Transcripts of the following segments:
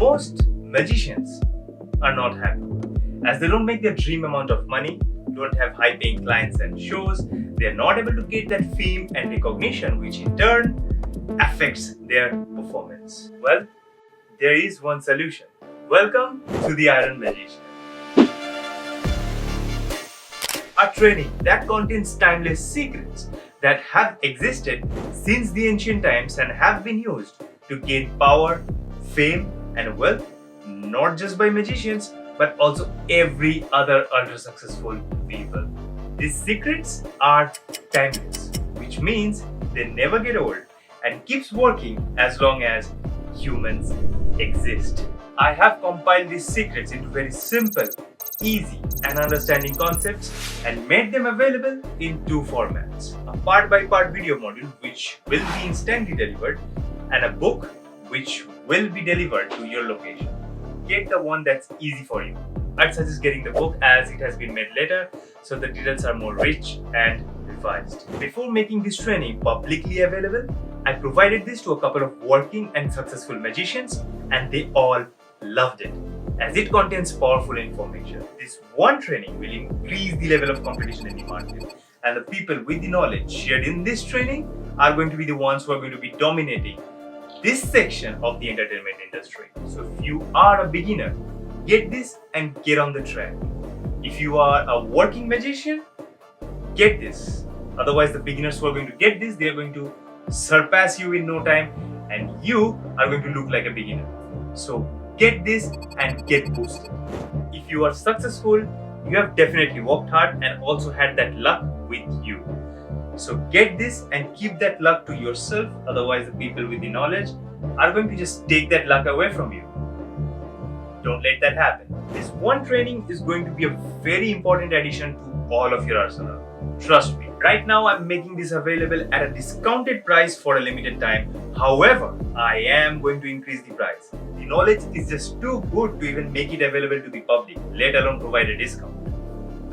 Most magicians are not happy as they don't make their dream amount of money, don't have high paying clients and shows, they are not able to get that fame and recognition, which in turn affects their performance. Well, there is one solution. Welcome to the Iron Magician, a training that contains timeless secrets that have existed since the ancient times and have been used to gain power, fame, and wealth, not just by magicians but also every other ultra successful people. These secrets are timeless, which means they never get old and keeps working as long as humans exist. I have compiled these secrets into very simple, easy and understanding concepts and made them available in two formats: a part by part video module which will be instantly delivered and a book which will be delivered to your location. Get the one that's easy for you. I'd suggest getting the book as it has been made later, so the details are more rich and revised. Before making this training publicly available, I provided this to a couple of working and successful magicians and they all loved it, as it contains powerful information. This one training will increase the level of competition in the market, and the people with the knowledge shared in this training are going to be the ones who are going to be dominating this section of the entertainment industry. So if you are a beginner, get this and get on the track. If you are a working magician, get this. Otherwise, the beginners who are going to get this, they are going to surpass you in no time and you are going to look like a beginner. So get this and get boosted. If you are successful, you have definitely worked hard and also had that luck with you. So get this and keep that luck to yourself, otherwise the people with the knowledge are going to just take that luck away from you. Don't let that happen. This one training is going to be a very important addition to all of your arsenal. Trust me. Right now I'm making this available at a discounted price for a limited time. However, I am going to increase the price. The knowledge is just too good to even make it available to the public, let alone provide a discount.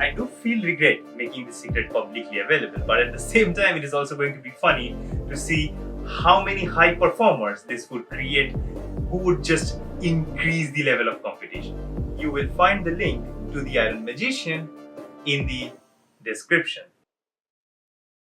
I do feel regret making this secret publicly available, but at the same time it is also going to be funny to see how many high performers this would create who would just increase the level of competition. You will find the link to the Iron Magician in the description.